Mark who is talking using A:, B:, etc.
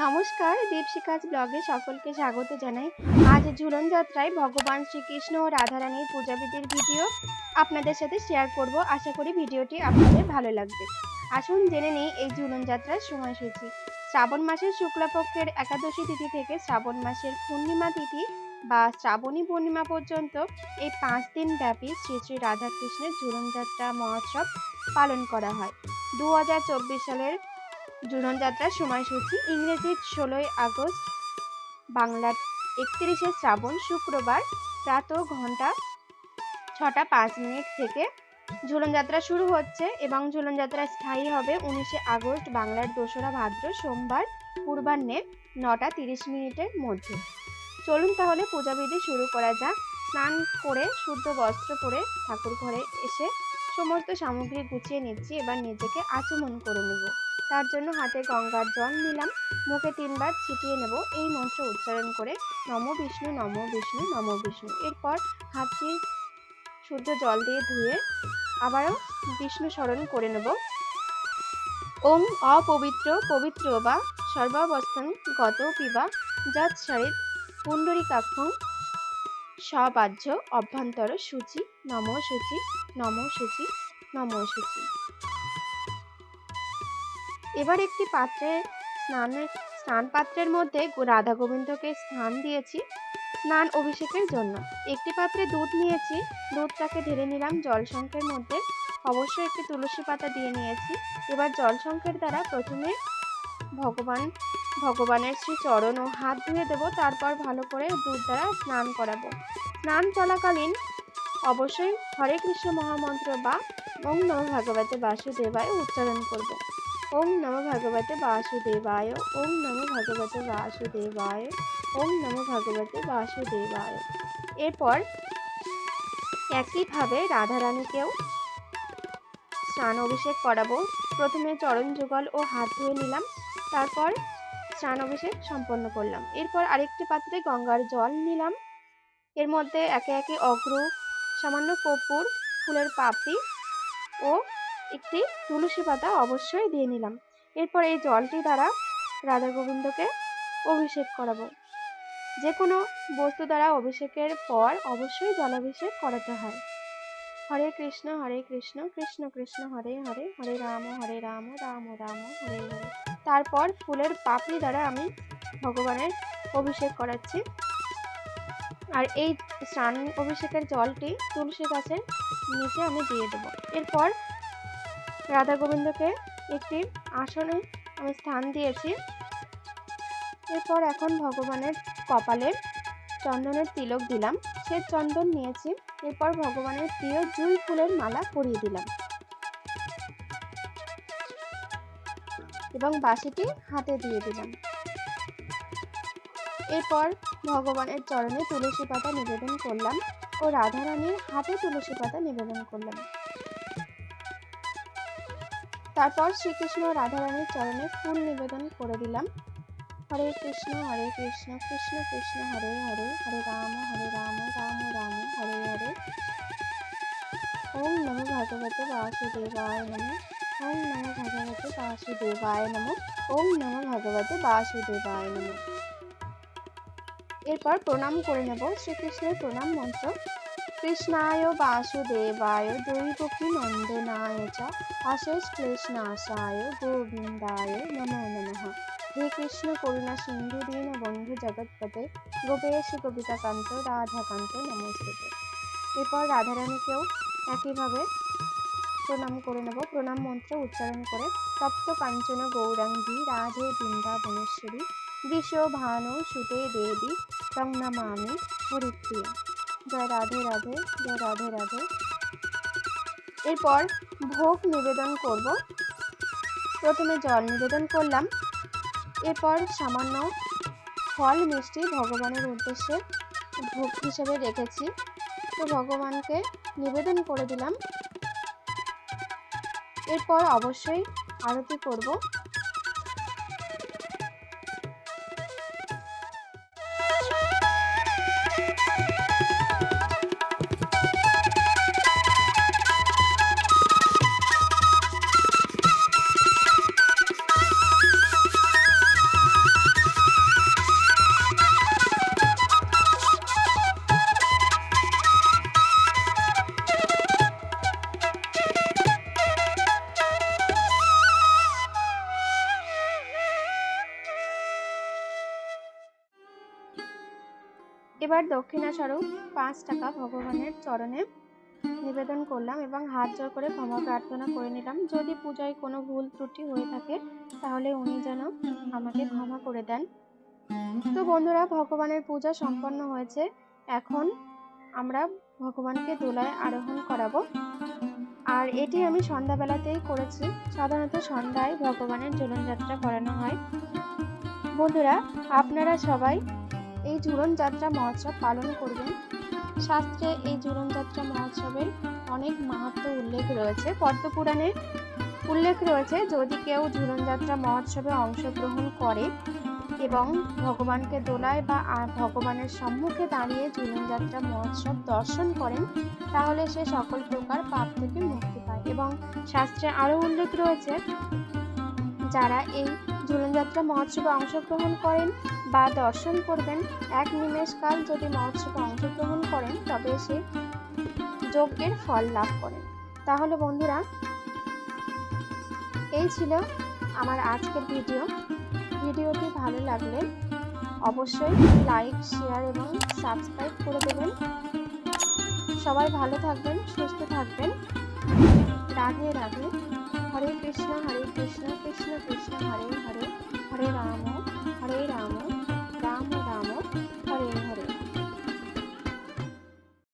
A: নমস্কার, দীপশিখাজ ব্লগে সকলকে স্বাগত জানাই। আজ ঝুলন যাত্রায় ভগবান শ্রীকৃষ্ণ ও রাধারানীর পূজাবিধির ভিডিও আপনাদের সাথে শেয়ার করব। আশা করি ভিডিওটি আপনাদের ভালো লাগবে। আসুন জেনে নিই এই ঝুলন যাত্রার সময়সূচি। শ্রাবণ মাসের শুক্লাপক্ষের একাদশী তিথি থেকে শ্রাবণ মাসের পূর্ণিমা তিথি বা শ্রাবণী পূর্ণিমা পর্যন্ত এই 5 দিন ব্যাপী শ্রী শ্রী রাধাকৃষ্ণের ঝুলন যাত্রা মহোৎসব পালন করা হয়। 2024 সালের ঝুলন যাত্রার সময়সূচি ইংরেজির 16ই আগস্ট, বাংলার 31শে শ্রাবণ শুক্রবার প্রাতঃ ঘন্টা 6টা 5 মিনিট থেকে ঝুলন যাত্রা শুরু হচ্ছে এবং ঝুলন যাত্রা স্থায়ী হবে 19শে আগস্ট, বাংলার 2রা ভাদ্র সোমবার পূর্বাহ্নে 9টা 30 মিনিটের মধ্যে। চলুন তাহলে পূজাবিধি শুরু করা যাক। স্নান করে শুদ্ধ বস্ত্র পরে ঠাকুর ঘরে এসে সমস্ত সামগ্রী গুছিয়ে নিচ্ছি। এবার নিজেকে আচমন করে নেব। তার জন্য হাতে গঙ্গার জল নিলাম, মুখে 3 বার ছিটিয়ে নেব এই মন্ত্র উচ্চারণ করে, নমো বিষ্ণু নমো বিষ্ণু নমো বিষ্ণু। এরপর হাতটি শুদ্ধ জল দিয়ে ধুয়ে আবারও বিষ্ণু স্মরণ করে নেব। ওম অপবিত্র পবিত্র বা সর্বাবস্থান গত পিবা যৎ শরীর পুণ্ডরীকাক্ষং সবাহ্য অভ্যন্তর শুচি নম শুচি নম শুচি নম শুচি। এবার একটি পাত্রে স্নান পাত্রের মধ্যে রাধা গোবিন্দকে স্নান দিয়েছি স্নান অভিষেকের জন্য। একটি পাত্রে দুধ নিয়েছি, দুধটাকে ঢেলে নিলাম জলশঙ্খের মধ্যে। অবশ্যই একটি তুলসী পাতা দিয়ে নিয়েছি। এবার জলশঙ্খের দ্বারা প্রথমে ভগবানের শ্রী চরণ ও হাত ধুয়ে দেব, তারপর ভালো করে দুধ দ্বারা স্নান করাবো। স্নান চলাকালীন অবশ্যই হরে কৃষ্ণ মহামন্ত্র বা ওম নমঃ ভগবতে বাসুদেবায় উচ্চারণ করব। ওম নমঃ ভগবতে বাসুদেবায়, ওম নমঃ ভগবতে বাসুদেবায়, ওম নমঃ ভগবতে বাসুদেবায়। এরপর একইভাবে রাধারানীকেও স্নান অভিষেক করাবো। প্রথমে চরণ যুগল ও হাত ধুয়ে নিলাম, তারপর স্নান অভিষেক সম্পন্ন করলাম। এরপর আরেকটি পাত্রে গঙ্গার জল নিলাম, এর মধ্যে একে একে অগ্রু, সামান্য কর্পূর, ফুলের পাপড়ি ও একটি তুলসী পাতা অবশ্যই দিয়ে নিলাম। এরপর এই জলটি দ্বারা রাধা গোবিন্দকে অভিষেক করাবো। যে কোনো বস্তু দ্বারা অভিষেকের পর অবশ্যই জলাভিষেক করাতে হয়। হরে কৃষ্ণ কৃষ্ণ কৃষ্ণ হরে হরে, হরে রাম রাম রাম হরে হরে। তারপর ফুলের পাপড়ি দ্বারা আমি ভগবানের অভিষেক করাচ্ছি। আর এই স্নান অভিষেকের জলটি তুলসী গাছের নিচে আমি দিয়ে দেবো। এরপর রাধা গোবিন্দকে একটি আসনে আমি স্থান দিয়েছি। এরপর এখন ভগবানের কপালে চন্দনের তিলক দিলাম, শ্বেত চন্দন নিয়েছি। এরপর ভগবানের প্রিয় জুঁই ফুলের মালা পরিয়ে দিলাম এবং বাঁশিটি হাতে দিয়ে দিলাম। এরপর ভগবানের চরণে তুলসী পাতা নিবেদন করলাম ও রাধারানীর হাতে তুলসী পাতা নিবেদন করলাম। তারপর শ্রীকৃষ্ণ রাধারানীর চরণে ফুল নিবেদন করে দিলাম। হরে কৃষ্ণ কৃষ্ণ কৃষ্ণ হরে হরে, হরে রাম রাম রাম হরে হরে। ওম নমঃ ভগবতে বাসুদেবায় নমঃ, ওম নমঃ ভগবতে বাসুদেবায় নমঃ, ওম নমঃ ভগবতে বাসুদেবায় নমঃ। এরপর প্রণাম করে নেব শ্রীকৃষ্ণের প্রণাম মন্ত্র। কৃষ্ণায় বাসুদেবায় দৈবকী নন্দনায় চ অশেষ ক্লেশনাশায় গোবিন্দায় নমো নমঃ। হে কৃষ্ণ করুণা সিন্ধু দীন বন্ধু জগৎপতে গোপেশ গোপিকাকান্ত রাধাকান্ত নমস্তুতে। এরপর রাধারানীকেও একইভাবে প্রণাম করে নেব প্রণাম মন্ত্র উচ্চারণ করে। তপ্ত কাঞ্চন গৌরাঙ্গী রাধে বৃন্দাবনেশ্বরী দিশো ভানু সুতে দেবী তং নমামি হরিপ্রিয়া। জয় রাধে রাধে, জয় রাধে রাধে। এরপর ভোগ নিবেদন করব। প্রথমে জল নিবেদন করলাম, এরপর সামান্য ফল মিষ্টি ভগবানের উদ্দেশ্যে ভোগ হিসেবে রেখেছি, তো ভগবানকে নিবেদন করে দিলাম। এরপর অবশ্যই আরতি করব। এবার দক্ষিণা স্বরূপ 5 টাকা ভগবানের চরণে নিবেদন করলাম এবং হাত জোড় করে ক্ষমা প্রার্থনা করে নিলাম। যদি পূজায় কোনো ভুল ত্রুটি হয়ে থাকে তাহলে উনি যেন আমাকে ক্ষমা করে দেন। তো বন্ধুরা, ভগবানের পূজা সম্পন্ন হয়েছে। এখন আমরা ভগবানকে দোলায় আরোহণ করাবো। আর এটি আমি সন্ধ্যাবেলাতেই করেছি। সাধারণত সন্ধ্যায় ভগবানের ঝুলনযাত্রা করানো হয়। বন্ধুরা, আপনারা সবাই এই ঝুলনযাত্রা মহোৎসব পালন করবেন। শাস্ত্রে এই ঝুলনযাত্রা মহোৎসবের অনেক মাহাত্ম্য উল্লেখ রয়েছে। পদ্মপুরাণে উল্লেখ রয়েছে, যদি কেউ ঝুলনযাত্রা মহোৎসবে অংশগ্রহণ করে এবং ভগবানকে দোলায় বা ভগবানের সম্মুখে দাঁড়িয়ে ঝুলনযাত্রা মহোৎসব দর্শন করেন তাহলে সে সকল প্রকার পাপ থেকে মুক্তি পায়। এবং শাস্ত্রে আরও উল্লেখ রয়েছে, যারা এই ঝুলনযাত্রা মহোৎসবে অংশগ্রহণ করেন বা দর্শন করবেন, এক নিমেষকাল যদি মহোৎসবে অংশগ্রহণ করেন তবে সে যজ্ঞের ফল লাভ করেন। তাহলে বন্ধুরা, এই ছিল আমার আজকের ভিডিওটি ভালো লাগলে অবশ্যই লাইক, শেয়ার এবং সাবস্ক্রাইব করে দেবেন। সবাই ভালো থাকবেন, সুস্থ থাকবেন। রাধে রাধে। হরে কৃষ্ণ কৃষ্ণ কৃষ্ণ হরে হরে, হরে রাম